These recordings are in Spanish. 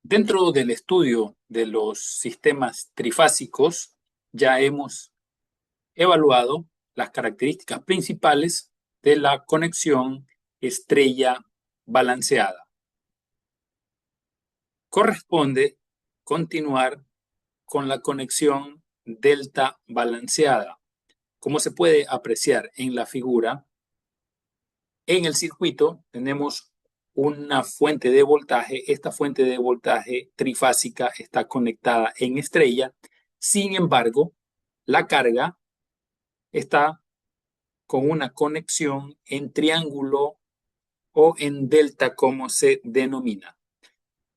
Dentro del estudio de los sistemas trifásicos, ya hemos evaluado las características principales de la conexión estrella balanceada. Corresponde continuar con la conexión delta balanceada. Como se puede apreciar en la figura, en el circuito tenemos una fuente de voltaje. Esta fuente de voltaje trifásica está conectada en estrella. Sin embargo, la carga está con una conexión en triángulo o en delta, como se denomina.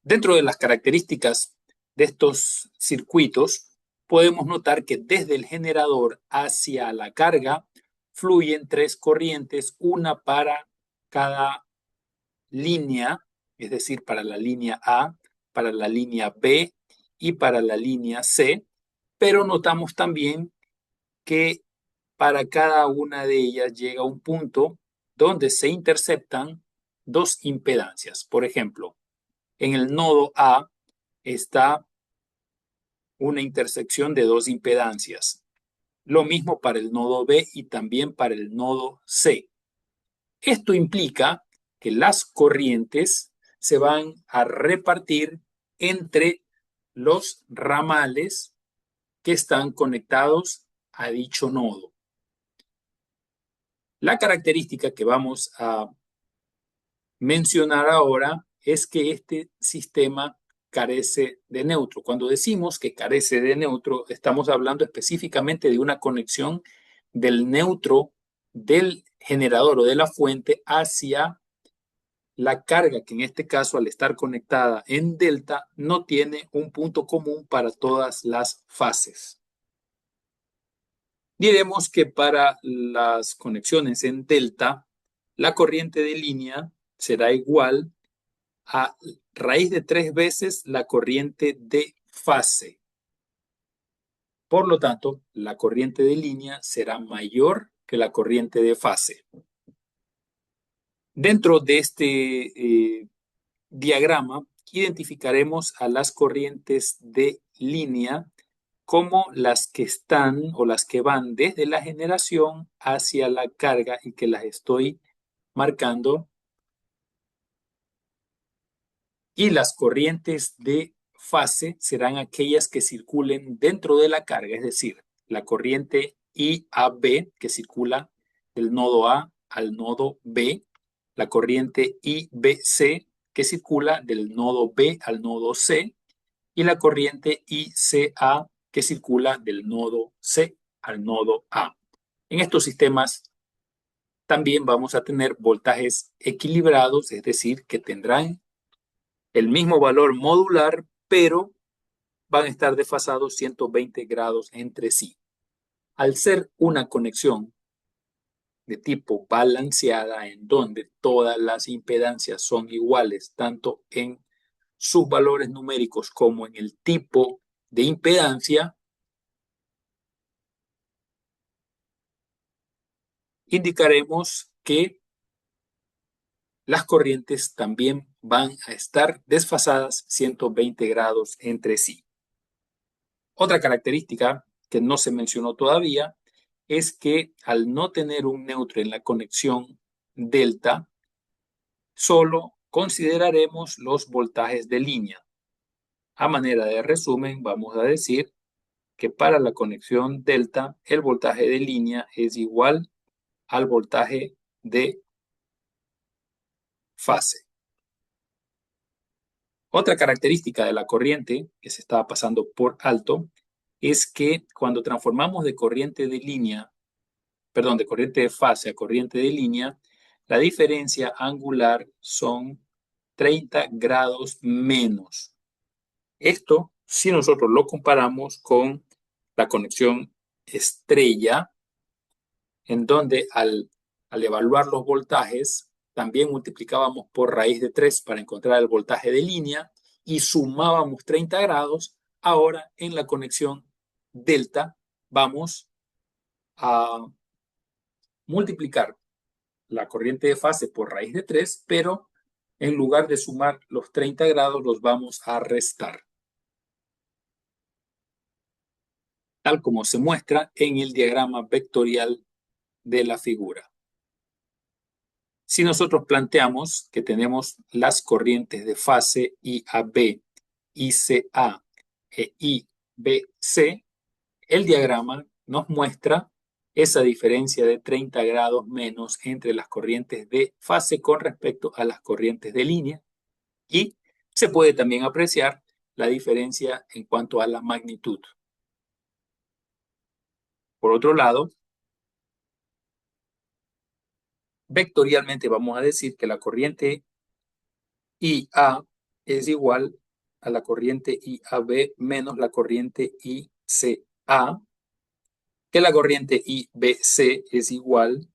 Dentro de las características de estos circuitos, podemos notar que desde el generador hacia la carga fluyen tres corrientes, una para cada línea, es decir, para la línea A, para la línea B y para la línea C, pero notamos también que para cada una de ellas llega un punto donde se interceptan dos impedancias. Por ejemplo, en el nodo A está una intersección de dos impedancias. Lo mismo para el nodo B y también para el nodo C. Esto implica que las corrientes se van a repartir entre los ramales que están conectados a dicho nodo. La característica que vamos a mencionar ahora es que este sistema carece de neutro. Cuando decimos que carece de neutro, estamos hablando específicamente de una conexión del neutro del generador o de la fuente hacia la carga, que en este caso, al estar conectada en delta, no tiene un punto común para todas las fases. Diremos que para las conexiones en delta, la corriente de línea será igual a raíz de 3 veces la corriente de fase. Por lo tanto, la corriente de línea será mayor que la corriente de fase. Dentro de este diagrama, identificaremos a las corrientes de línea como las que están o las que van desde la generación hacia la carga y que las estoy marcando. Y las corrientes de fase serán aquellas que circulen dentro de la carga, es decir, la corriente IAB que circula del nodo A al nodo B, la corriente IBC que circula del nodo B al nodo C y la corriente ICA que circula del nodo C al nodo A. En estos sistemas también vamos a tener voltajes equilibrados, es decir, que tendrán el mismo valor modular, pero van a estar desfasados 120 grados entre sí. Al ser una conexión de tipo balanceada, en donde todas las impedancias son iguales, tanto en sus valores numéricos como en el tipo de impedancia, indicaremos que las corrientes también van a estar desfasadas 120 grados entre sí. Otra característica que no se mencionó todavía es que al no tener un neutro en la conexión delta, solo consideraremos los voltajes de línea. A manera de resumen, vamos a decir que para la conexión delta, el voltaje de línea es igual al voltaje de fase. Otra característica de la corriente que se estaba pasando por alto es que cuando transformamos de corriente de línea, de corriente de fase a corriente de línea, la diferencia angular son 30 grados menos. Esto si nosotros lo comparamos con la conexión estrella, en donde al evaluar los voltajes, también multiplicábamos por raíz de 3 para encontrar el voltaje de línea y sumábamos 30 grados. Ahora en la conexión delta vamos a multiplicar la corriente de fase por raíz de 3, pero en lugar de sumar los 30 grados, los vamos a restar, tal como se muestra en el diagrama vectorial de la figura. Si nosotros planteamos que tenemos las corrientes de fase IAB, ICA e IBC, el diagrama nos muestra esa diferencia de 30 grados menos entre las corrientes de fase con respecto a las corrientes de línea, y se puede también apreciar la diferencia en cuanto a la magnitud. Por otro lado, vectorialmente vamos a decir que la corriente IA es igual a la corriente IAB menos la corriente ICA, que la corriente IBC es igual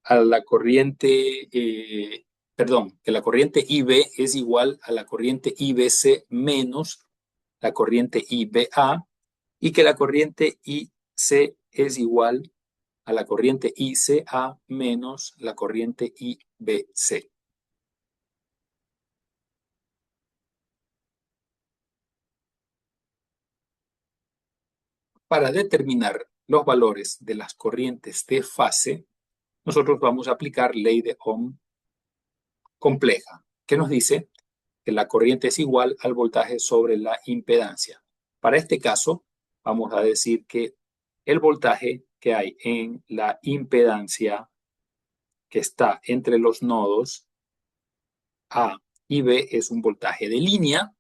a la corriente, que la corriente IB es igual a la corriente IBC menos la corriente IBA, y que la corriente IC es igual a la corriente ICA menos la corriente IBC. Para determinar los valores de las corrientes de fase, nosotros vamos a aplicar ley de Ohm compleja, que nos dice que la corriente es igual al voltaje sobre la impedancia. Para este caso, vamos a decir que el voltaje que hay en la impedancia que está entre los nodos A y B es un voltaje de línea,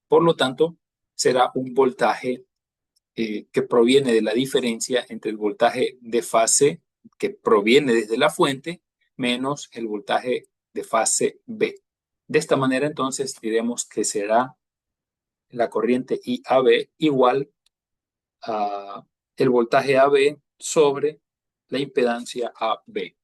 por lo tanto, será un voltaje que proviene de la diferencia entre el voltaje de fase que proviene desde la fuente menos el voltaje de fase B. De esta manera, entonces, diremos que será la corriente IAB igual a el voltaje AB sobre la impedancia AB.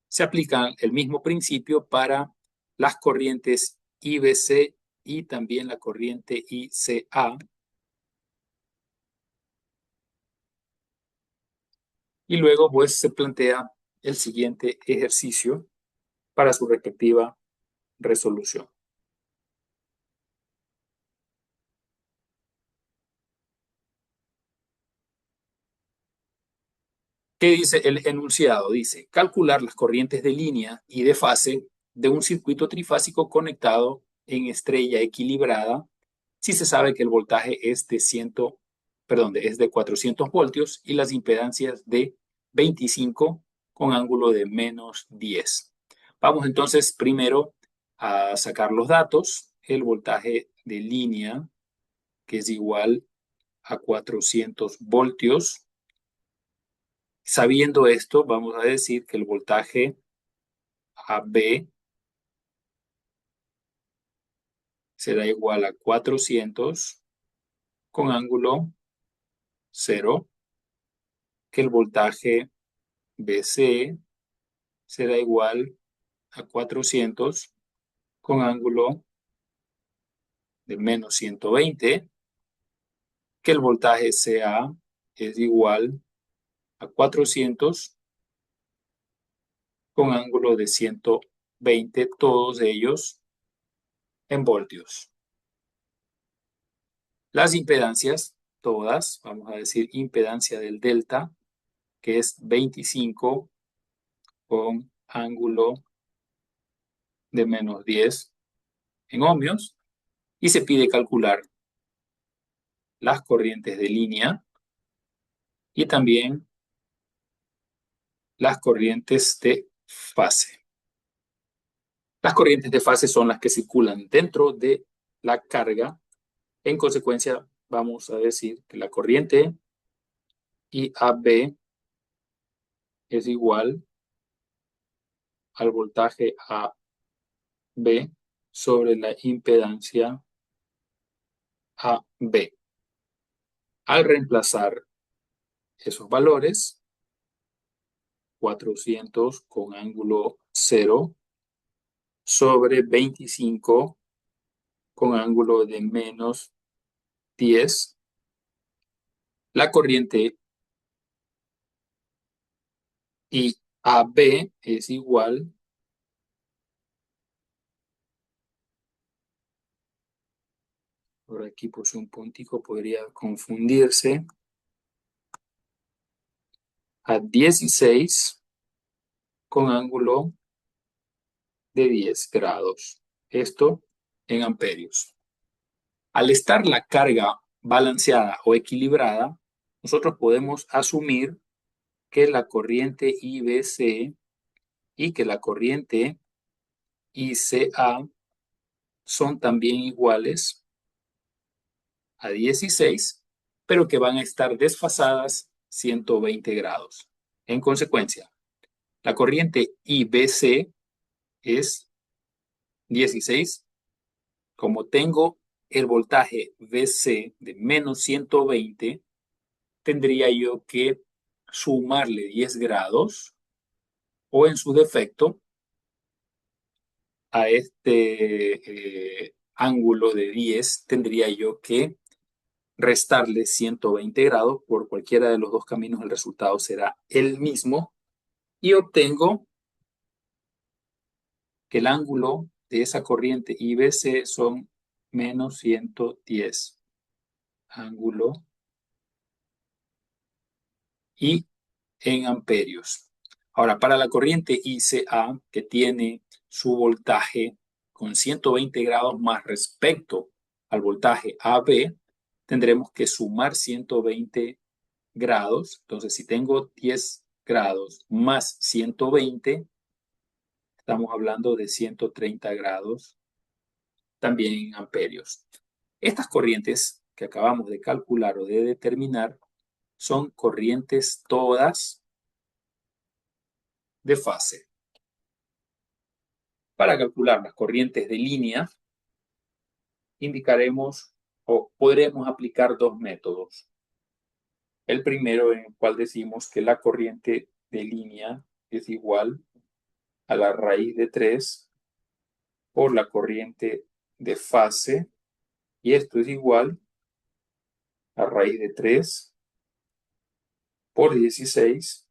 Se aplica el mismo principio para las corrientes IBC y también la corriente ICA. Y luego, pues, se plantea el siguiente ejercicio para su respectiva resolución. ¿Qué dice el enunciado? Dice, calcular las corrientes de línea y de fase de un circuito trifásico conectado en estrella equilibrada si se sabe que el voltaje es de 400 voltios y las impedancias de 25 con ángulo de -10. Vamos entonces primero a sacar los datos. El voltaje de línea, que es igual a 400 voltios. Sabiendo esto, vamos a decir que el voltaje AB será igual a 400 con ángulo 0, que el voltaje BC será igual a 400 con ángulo de -120, que el voltaje CA es igual a 400 con ángulo de 120, todos ellos en voltios. Las impedancias, todas, vamos a decir impedancia del delta, que es 25 con ángulo de -10 en ohmios, y se pide calcular las corrientes de línea y también las corrientes de fase. Las corrientes de fase son las que circulan dentro de la carga. En consecuencia, vamos a decir que la corriente IAB es igual al voltaje AB sobre la impedancia AB. Al reemplazar esos valores, 400 con ángulo 0 sobre 25 con ángulo de -10, la corriente AB es igual, por aquí puse un puntico, podría confundirse, a 16 con ángulo de 10 grados. Esto en amperios. Al estar la carga balanceada o equilibrada, nosotros podemos asumir que la corriente IBC y que la corriente ICA son también iguales a 16, pero que van a estar desfasadas 120 grados. En consecuencia, la corriente IBC es 16. Como tengo el voltaje VC de menos 120, tendría yo que sumarle 10 grados o en su defecto a este ángulo de 10 tendría yo que restarle 120 grados. Por cualquiera de los dos caminos el resultado será el mismo y obtengo que el ángulo de esa corriente IBC son menos 110. Ángulo y en amperios. Ahora, para la corriente ICA, que tiene su voltaje con 120 grados más respecto al voltaje AB, tendremos que sumar 120 grados. Entonces, si tengo 10 grados más 120, estamos hablando de 130 grados también en amperios. Estas corrientes que acabamos de calcular o de determinar son corrientes todas de fase. Para calcular las corrientes de línea, indicaremos o podremos aplicar dos métodos. El primero, en el cual decimos que la corriente de línea es igual a la raíz de 3 por la corriente de fase, y esto es igual a raíz de 3 por 16,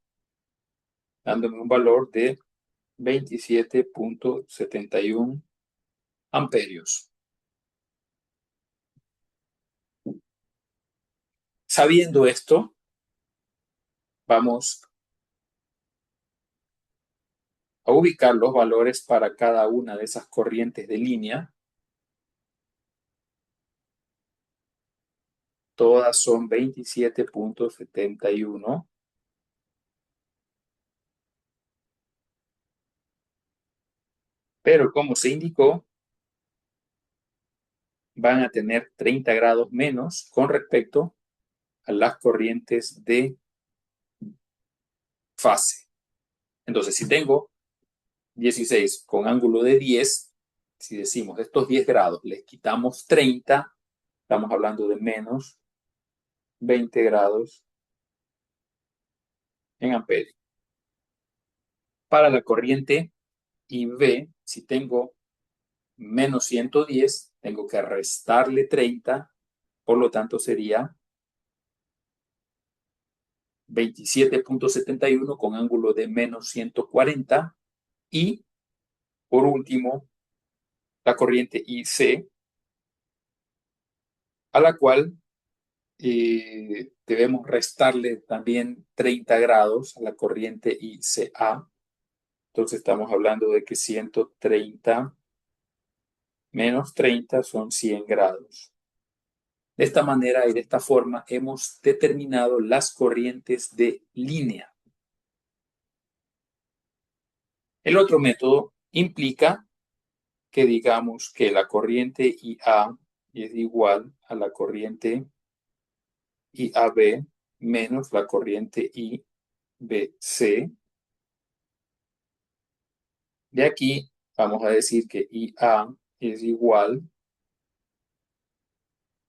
dándome un valor de 27.71 amperios. Sabiendo esto, vamos a ubicar los valores para cada una de esas corrientes de línea. Todas son 27.71. Pero como se indicó, van a tener 30 grados menos con respecto a las corrientes de fase. Entonces, si tengo 16 con ángulo de 10, si decimos estos 10 grados les quitamos 30, estamos hablando de menos 20 grados en amperios. Para la corriente IB, si tengo menos 110, tengo que restarle 30, por lo tanto sería 27.71 con ángulo de menos 140. Y por último, la corriente IC, a la cual debemos restarle también 30 grados a la corriente ICA. Entonces estamos hablando de que 130 menos 30 son 100 grados. De esta manera y de esta forma hemos determinado las corrientes de línea. El otro método implica que digamos que la corriente IA es igual a la corriente IAB menos la corriente IBC. De aquí vamos a decir que IA es igual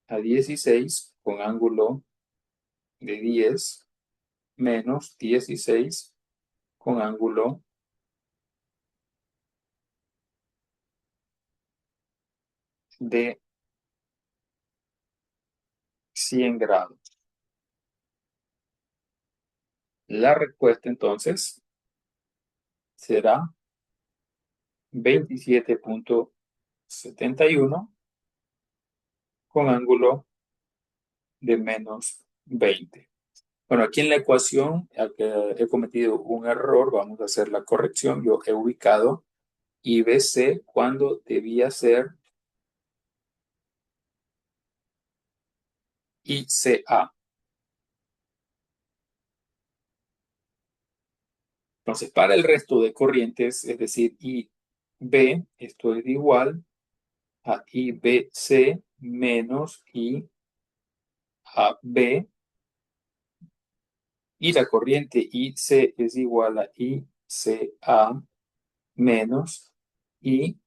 a 16 con ángulo de 10 menos 16 con ángulo de 100 grados. La respuesta entonces será 27,71 con ángulo de menos 20. Bueno, aquí en la ecuación he cometido un error, vamos a hacer la corrección. Yo he ubicado IBC cuando debía ser ICA. Entonces, para el resto de corrientes, es decir, IB, esto es igual a IBC menos IAB, y la corriente IC es igual a ICA menos IBC.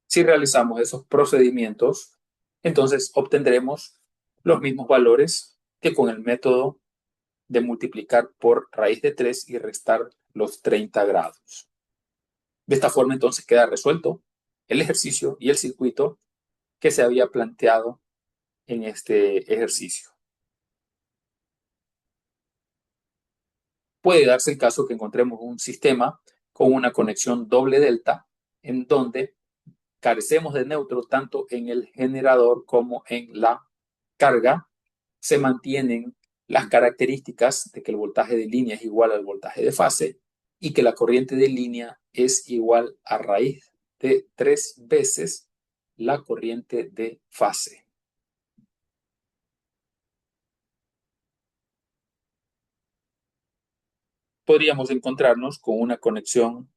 Si realizamos esos procedimientos, entonces obtendremos los mismos valores que con el método de multiplicar por raíz de 3 y restar los 30 grados. De esta forma, entonces, queda resuelto el ejercicio y el circuito que se había planteado en este ejercicio. Puede darse el caso que encontremos un sistema con una conexión doble delta en donde carecemos de neutro tanto en el generador como en la carga. Se mantienen las características de que el voltaje de línea es igual al voltaje de fase y que la corriente de línea es igual a raíz de 3 veces la corriente de fase. Podríamos encontrarnos con una conexión